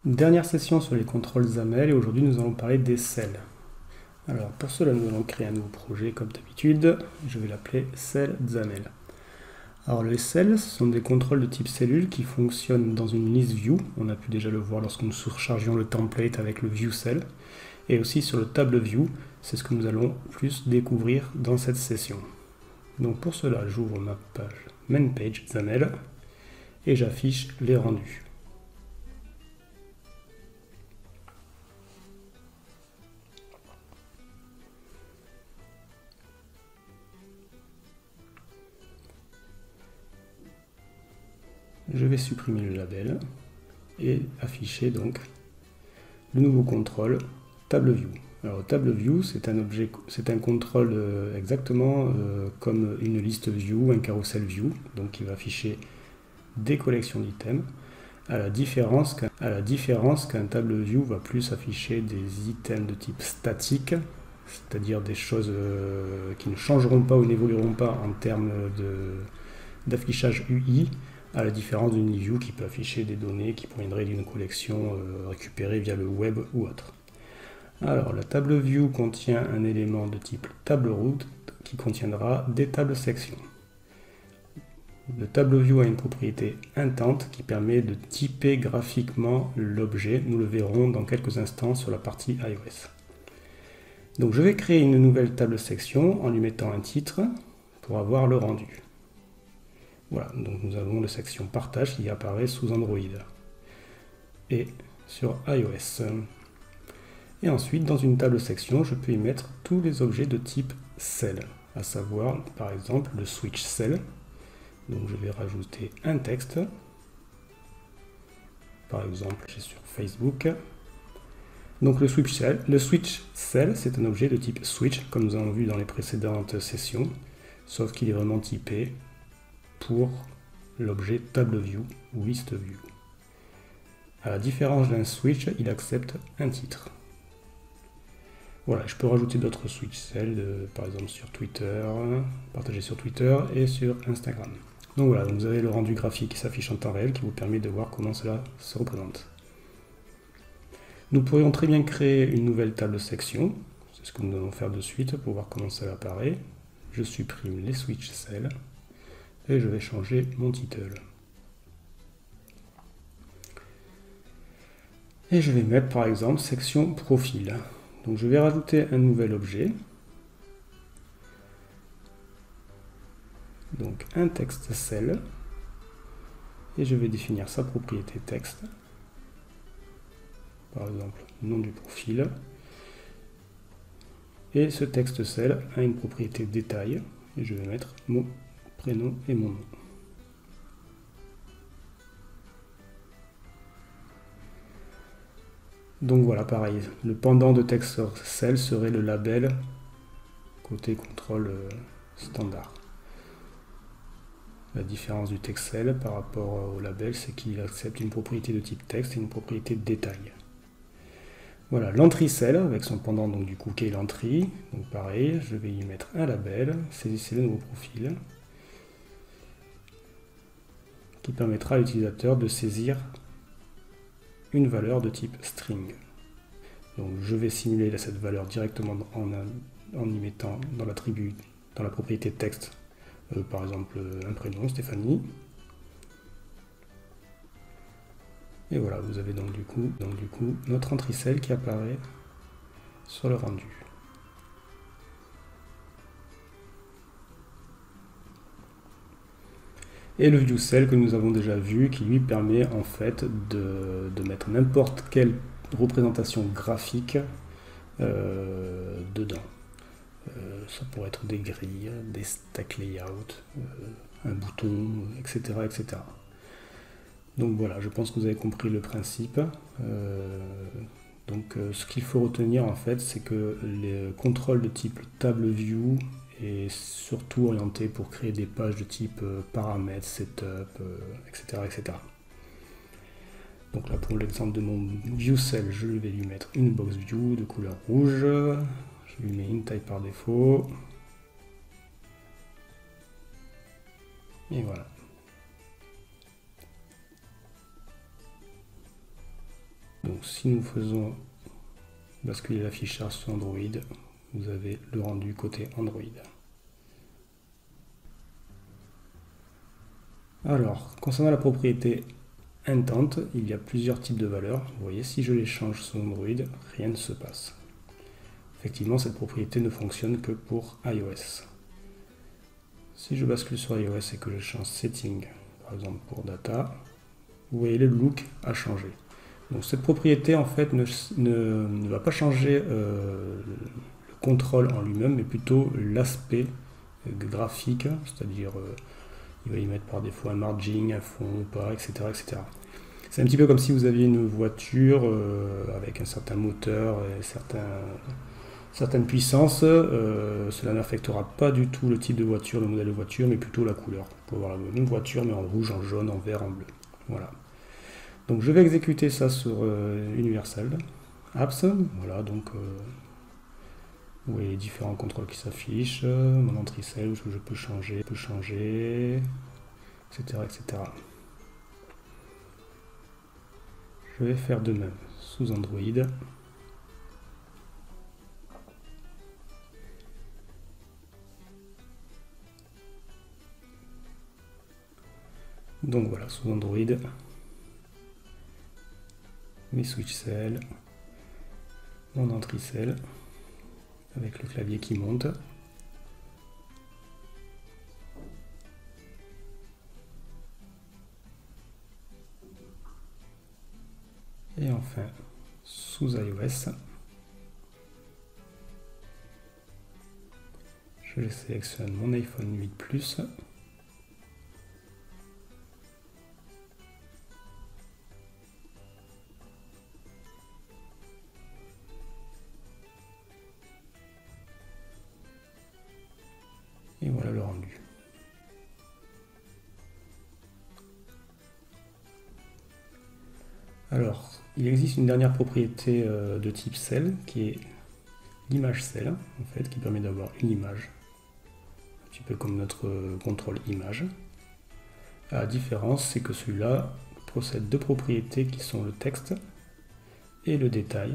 Dernière session sur les contrôles XAML et aujourd'hui nous allons parler des cells. Alors pour cela nous allons créer un nouveau projet comme d'habitude, je vais l'appeler cell XAML. Alors les cells ce sont des contrôles de type cellule qui fonctionnent dans une liste view, on a pu déjà le voir lorsque nous surchargions le template avec le view cell, et aussi sur le table view, c'est ce que nous allons plus découvrir dans cette session. Donc pour cela j'ouvre ma page main page XAML et j'affiche les rendus. Je vais supprimer le label et afficher donc le nouveau contrôle table view. Alors table view c'est un contrôle exactement comme une liste view, un carousel view, donc qui va afficher des collections d'items, à la différence qu'un table view va plus afficher des items de type statique, c'est-à-dire des choses qui ne changeront pas ou n'évolueront pas en termes d'affichage UI, à la différence d'une view qui peut afficher des données qui proviendraient d'une collection récupérée via le web ou autre. Alors, la table view contient un élément de type table root qui contiendra des tables sections. Le table view a une propriété intent qui permet de typer graphiquement l'objet. Nous le verrons dans quelques instants sur la partie iOS. Donc, je vais créer une nouvelle table section en lui mettant un titre pour avoir le rendu. Voilà, donc nous avons la section partage qui apparaît sous Android et sur iOS. Et ensuite, dans une table section, je peux y mettre tous les objets de type cell, à savoir par exemple le switch cell. Donc je vais rajouter un texte, par exemple j'ai sur Facebook. Donc le switch cell, c'est un objet de type switch, comme nous avons vu dans les précédentes sessions, sauf qu'il est vraiment typé pour l'objet table view ou list view. À la différence d'un switch, il accepte un titre. Voilà, je peux rajouter d'autres switch cells, par exemple sur Twitter, partagés sur Twitter et sur Instagram. Donc voilà, vous avez le rendu graphique qui s'affiche en temps réel qui vous permet de voir comment cela se représente. Nous pourrions très bien créer une nouvelle table section, c'est ce que nous allons faire de suite pour voir comment cela apparaît. Je supprime les switch cells et je vais changer mon title. Et je vais mettre par exemple section profil. Donc je vais rajouter un nouvel objet. Donc un texte cell. Et je vais définir sa propriété texte. Par exemple, nom du profil. Et ce texte cell a une propriété détail. Et je vais mettre mon prénom et mon nom. Donc voilà, pareil, le pendant de texte cell serait le label côté contrôle standard. La différence du texte cell par rapport au label, c'est qu'il accepte une propriété de type texte et une propriété de détail. Voilà, l'entry cell avec son pendant donc du coup qui est l'entry. Donc pareil, je vais y mettre un label, saisissez le nouveau profil, qui permettra à l'utilisateur de saisir une valeur de type string. Donc je vais simuler cette valeur directement en y mettant dans l'attribut, dans la propriété texte, par exemple un prénom, Stéphanie. Et voilà, vous avez donc du coup notre entry cell qui apparaît sur le rendu. Et le view cell que nous avons déjà vu, qui lui permet en fait de mettre n'importe quelle représentation graphique dedans. Ça pourrait être des grilles, des stack layout, un bouton, etc., etc. Donc voilà, je pense que vous avez compris le principe. Ce qu'il faut retenir en fait, c'est que les contrôles de type table view est surtout orienté pour créer des pages de type paramètres, setup, etc., etc. Donc là pour l'exemple de mon view cell, je vais lui mettre une box view de couleur rouge. Je lui mets une taille par défaut. Et voilà. Donc si nous faisons basculer l'affichage sur Android, vous avez le rendu côté Android. Alors, concernant la propriété intent, il y a plusieurs types de valeurs. Vous voyez, si je les change sur Android, rien ne se passe. Effectivement, cette propriété ne fonctionne que pour iOS. Si je bascule sur iOS et que je change Setting, par exemple pour Data, vous voyez, le look a changé. Donc cette propriété, en fait, ne va pas changer le contrôle en lui-même, mais plutôt l'aspect graphique, c'est-à-dire il va y mettre par défaut un margin, un fond ou pas, etc. etc. C'est un petit peu comme si vous aviez une voiture avec un certain moteur et certaines puissances. Cela n'affectera pas du tout le type de voiture, le modèle de voiture, mais plutôt la couleur. Vous pouvez avoir la même voiture, mais en rouge, en jaune, en vert, en bleu. Voilà. Donc je vais exécuter ça sur Universal Apps. Voilà, donc vous voyez les différents contrôles qui s'affichent, mon entrée cell, où je peux changer, etc., etc. Je vais faire de même sous Android. Donc voilà, sous Android, mes switch cell, mon entrée cell, avec le clavier qui monte. Et enfin, sous iOS, je sélectionne mon iPhone 8 Plus. Et voilà le rendu. Alors, il existe une dernière propriété de type cell qui est l'image cell, en fait, qui permet d'avoir une image, un petit peu comme notre contrôle image. La différence, c'est que celui-là possède deux propriétés qui sont le texte et le détail,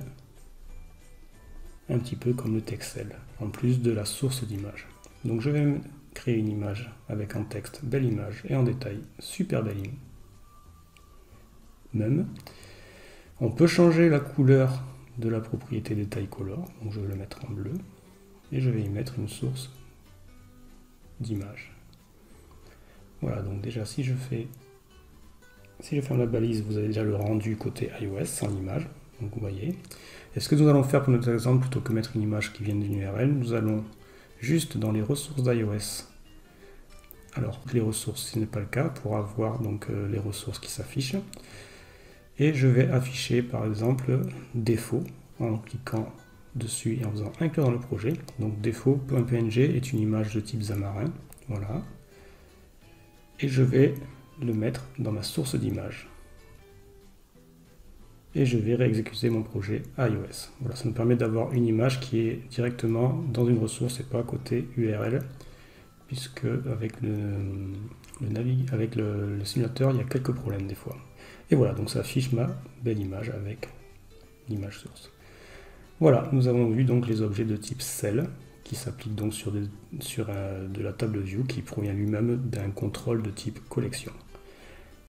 un petit peu comme le text cell, en plus de la source d'image. Donc je vais créer une image avec un texte, belle image, et en détail, super belle image. Même, on peut changer la couleur de la propriété détail color, donc je vais le mettre en bleu, et je vais y mettre une source d'image. Voilà, donc déjà si je ferme la balise, vous avez déjà le rendu côté iOS sans image, donc vous voyez. Et ce que nous allons faire pour notre exemple, plutôt que mettre une image qui vient d'une URL, nous allons juste dans les ressources d'iOS. Alors, les ressources, ce n'est pas le cas, pour avoir donc les ressources qui s'affichent. Et je vais afficher par exemple défaut en cliquant dessus et en faisant inclure dans le projet. Donc défaut.png est une image de type Xamarin. Voilà. Et je vais le mettre dans ma source d'image. Et je vais réexécuter mon projet iOS. Voilà, ça nous permet d'avoir une image qui est directement dans une ressource et pas côté URL, puisque avec le simulateur, il y a quelques problèmes des fois. Et voilà, donc ça affiche ma belle image avec l'image source. Voilà, nous avons vu donc les objets de type cell qui s'appliquent donc sur de la table view qui provient lui-même d'un contrôle de type collection.